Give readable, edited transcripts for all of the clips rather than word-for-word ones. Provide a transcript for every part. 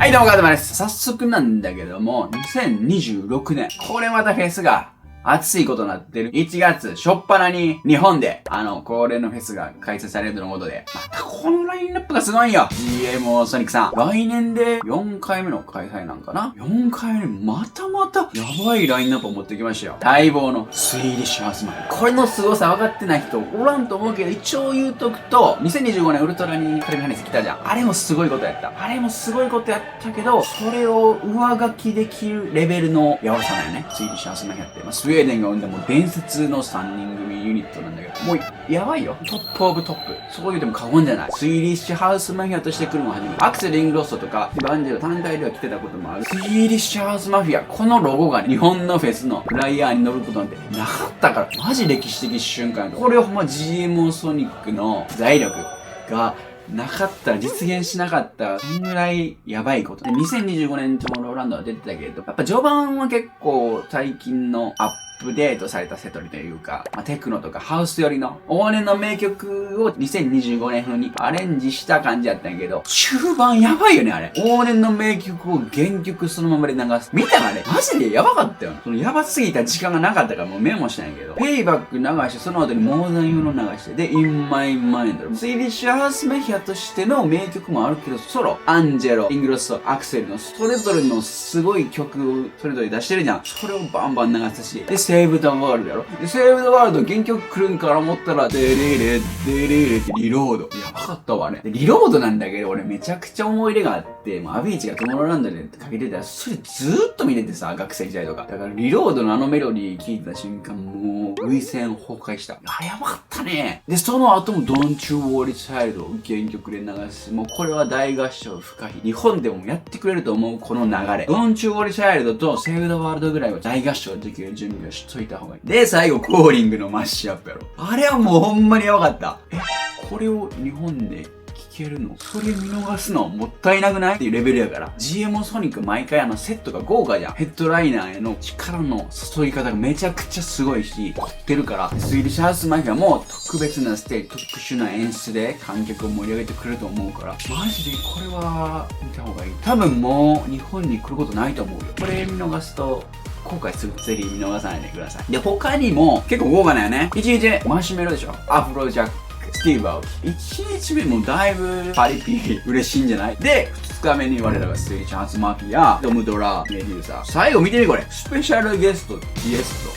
はい、どうも、ガードマンです。早速なんだけども、2026年。これまたフェスが熱いことになってる。1月、初っ端に日本で、恒例のフェスが開催されるとのことで、またこのラインナップがすごいよ。GMO ソニックさん。来年で4回目の開催なんかな ?4 回目またやばいラインナップを持ってきましたよ。待望の3D シャースマイル。これの凄さ分かってない人おらんと思うけど、一応言うとくと、2025年ウルトラにカリビハネス来たじゃん。あれもすごいことやった。けど、それを上書きできるレベルのやばさなんよね。3D シャースマイルやって。スウェーデンが生んだもう伝説の3人組ユニットなんだけど、もうやばいよ。トップオブトップ。そう言うても過言じゃない。スイリッシュハウスマフィアとして来るのは初めて。アクセル・イングロッソとか、イバンジェロ単体では来てたこともある。スイリッシュハウスマフィア。このロゴが日本のフェスのフライヤーに乗ることなんてなかったから、マジ歴史的瞬間。これをほんま GMO ソニックの財力が、なかったら実現しなかった。そんぐらいやばいこと。で、2025年トゥモローランドは出てたけど、やっぱ序盤は結構最近のアップデートされたセトリというか、テクノとかハウス寄りの往年の名曲を2025年風にアレンジした感じやったんやけど、中盤やばいよね、あれ。往年の名曲を原曲そのままで流す。見たあれマジでやばかったよ。そのやばすぎた時間がなかったからもうメモしたんやけど、ペイバック流して、その後にモーザン用の流して、で、In My Mind。スイリッシュハウスメヒアとしての名曲もあるけど、ソロ、アンジェロ、イングロッソ、アクセルのそれぞれのすごい曲をそれぞれ出してるじゃん。それをバンバン流すし、で、セーブ・ザ・ワールドやろ。で、セーブ・ザ・ワールド原曲来るんから思ったら、デレレ、デレレってリロード。やばかったわね。で、リロードなんだけど、俺めちゃくちゃ思い入れがあって、もうアビーチがトゥモローランドでかけてたら、それずーっと見ててさ、学生時代とか。だからリロードのあのメロディー聴いた瞬間、もう、涙腺崩壊した。やばかったね。で、その後も Don't You Worry Child を原曲で流す。もうこれは大合唱不可避。日本でもやってくれると思う、この流れ。Don't You Worry Child と Save the World ぐらいは大合唱できる準備をしといた方がいい。で、最後、コーリングのマッシュアップやろ。あれはもうほんまにやばかった。これを日本で聴けるの？それ見逃すのもったいなくないっていうレベルやから。GMO ソニック毎回セットが豪華じゃん。ヘッドライナーへの力の注ぎ方がめちゃくちゃすごいし、凝ってるから、スイリッシュハウスマフィアも特別なステージ、特殊な演出で観客を盛り上げてくると思うから、マジでこれは見た方がいい。多分もう日本に来ることないと思うよ。これ見逃すと、後悔する。ぜひ見逃さないでください。で、他にも結構豪華だよね。1日マシュメロでしょ。アフロジャック。スティーブ・アウト。1日目もだいぶパリピ嬉しいんじゃない？で、2日目に我らがスイリッシュハウスマフィア、ドムドラ、メデューサ。最後見てみこれ。スペシャルゲスト、ゲスト。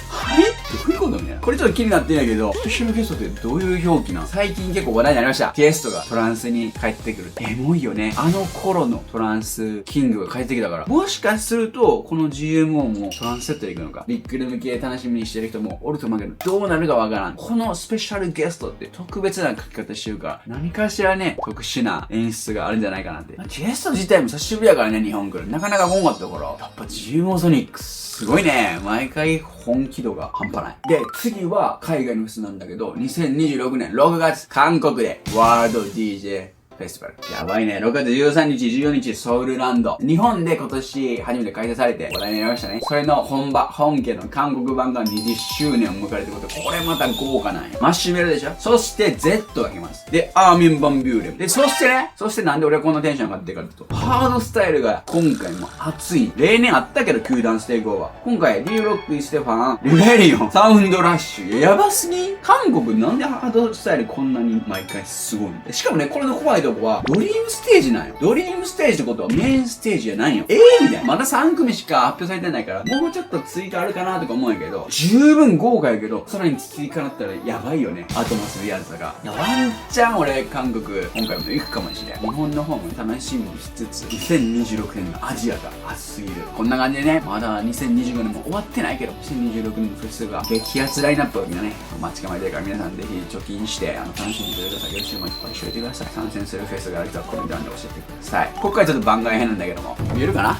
どういうことね？これちょっと気になってんやけど、スペシャルゲストってどういう表記なの？最近結構話題になりました。ゲストがトランスに帰ってくる。エモいよね。あの頃のトランスキングが帰ってきたから。もしかすると、この GMO もトランスセットで行くのか。ビッグルーム系楽しみにしてる人もおると思うけど、どうなるかわからん。このスペシャルゲストって特別な書き方してるから、何かしらね、特殊な演出があるんじゃないかなって。ゲスト自体も久しぶりやからね、日本来る。なかなか来んかったから。やっぱ GMO ソニックス。すごいね。毎回本気度が半端ない。で、次は海外のフェスなんだけど、2026年6月、韓国でワールド DJフェスティバル。やばいね。6月13日、14日、ソウルランド。日本で今年初めて開催されて話題になりましたね。それの本家の韓国版が20周年を迎えるってことで、これまた豪華なんや。マッシュメロでしょ？そして Z が来ます。で、アーミン・バン・ビューレム。で、そしてなんで俺はこんなテンション上がってるかっていうと、ハードスタイルが今回も熱い。例年あったけど、球団ステークオーバー。今回、リューロック、ステファン、リベリオン、サウンドラッシュ。やばすぎ？韓国なんでハードスタイルこんなに毎回すごいの？しかもね、これの怖いとこは、ドリームステージなんよ。ドリームステージってことはメインステージじゃないよ。みたいな。まだ3組しか発表されてないから、もうちょっと追加あるかなとか思うんやけど、十分豪華やけど、さらに追加だったらやばいよね。アトモスリアルさが。ワンチャン俺、韓国、今回も行くかもしれん。日本の方も楽しみにしつつ、2026年のアジアが熱すぎる。こんな感じでね、まだ2025年も終わってないけど、2026年のフェスが激アツラインナップをみんなね、待ち構えてるから皆さんぜひ貯金して、楽しんでください。よろしくもいっぱい教えてください。参戦するフェスがある人はコメント欄で教えてください。ここからちょっと番外編なんだけども、見えるかな？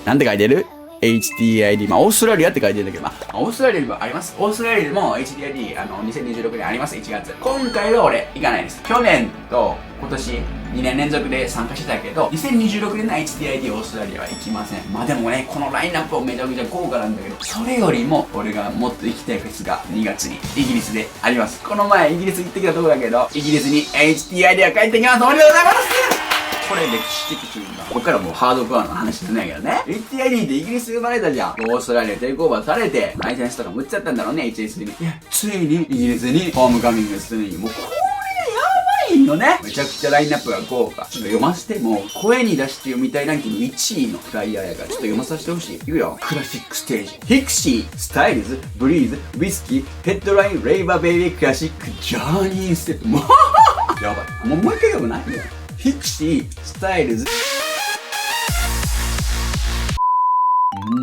なんて書いてる？ HDID。オーストラリアって書いてるんだけど、オーストラリアにもあります。オーストラリアにも HDID、2026年あります、1月。今回は俺、行かないです。去年と今年、2年連続で参加してたけど、2026年の HDID オーストラリアは行きません。でもね、このラインナップをめちゃくちゃ豪華なんだけど、それよりも、俺がもっと行きたいフェスが2月にイギリスであります。この前イギリス行ってきたとこだけど、イギリスに HDID が帰ってきます。おめでとうございます。これ歴史的瞬間。ここからもうハードコアの話じゃないけどね。HID ってイギリス生まれたじゃん。オーストラリアテイクオーバーされて、ライセンスとかも売っちゃったんだろうね、HSD に。いや、ついにイギリスにホームカミングするに、もうこれやばいよね。めちゃくちゃラインナップが豪華。ちょっと読ませて、もう声に出して読みたいランキング1位のフライヤーやから、ちょっと読まさせてほしい。いくよ。クラシックステージ。ヒクシー、スタイルズ、ブリーズ、ウィスキー、ヘッドライン、レイバーベイビー、クラシック、ジャーニーステップ。もうやばい。もう一回読むないヒクシー、スタイルズ、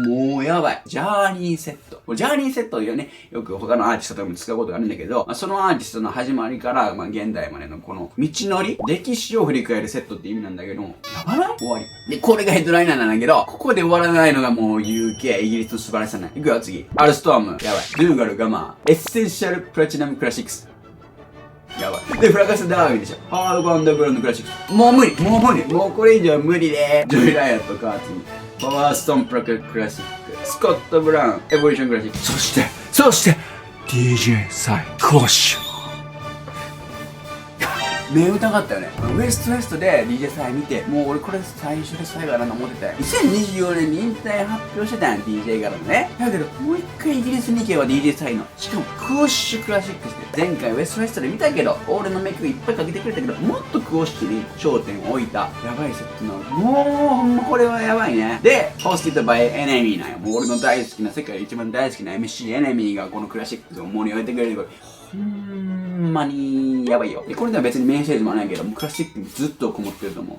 もうやばい。ジャーニーセット。ジャーニーセットよね、よく他のアーティストとかも使うことがあるんだけど、そのアーティストの始まりから、現代までのこの道のり、歴史を振り返るセットって意味なんだけど、やばない終わり。で、これがヘッドライナーなんだけど、ここで終わらないのがもう UK、イギリスの素晴らしさない。いくよ、次。アルストーム。やばい。ドゥーガルがエッセンシャルプラチナムクラシックス。やばい。で、フラガスダーウィンでしょ。ハードコアンダーグラウンドクラシックス。もう無理。もうこれ以上無理で。ジョイライアットか、次。パワーストーンプラクラシック。スコット・ブラウン、エボリューション・クラシック。そして、DJ サイ・クォッシュ。目疑ったよね。ウエストウエストで DJ サイ見て、もう俺これ最初で最後だなと思ってたよ。2024年に引退発表してたんやん、DJ からのね。だけど、もう一回イギリスに行けば DJ サイの。しかも、クォッシュクラシックスで。前回ウエストウエストで見たけど、俺のメイクいっぱいかけてくれたけど、もっとクォッシュに焦点を置いた。やばいセットなの。もう、ほんまこれはやばいね。で、ホスティッドバイエネミーなんよ。もう俺の大好きな、世界で一番大好きな MC エネミーがこのクラシックスを盛り上げてくれるこれ。ほんまにやばいよ。で、これでは別にメッセージもないけど、もうクラシックにずっとこもってると思う。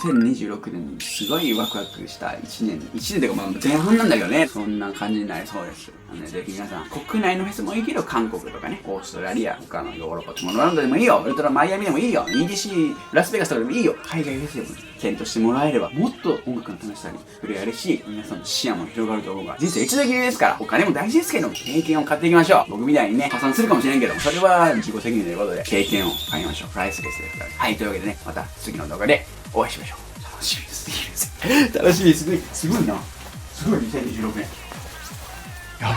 2026年にすごいワクワクした1年というか前半なんだけどね、そんな感じになりそうです。ぜひ皆さん、国内のフェスもいいけど、韓国とかね、オーストラリア、他のヨーロッパ、トモローランドでもいいよ、ウルトラマイアミでもいいよ、EDC、ラスベガスとかでもいいよ、海外フェスでも検討してもらえれば、もっと音楽の楽しさに触れ合えるし、皆さんの視野も広がると思うから、人生一度きりですから、お金も大事ですけど、経験を買っていきましょう。僕みたいにね、破産するかもしれんけど、それは自己責任ということで、経験を買いましょう。プライスレスですから。はい、というわけでね、また次の動画でお会いしましょう。楽しみすぎる。楽しみすごいな。すごい2026年。やばい。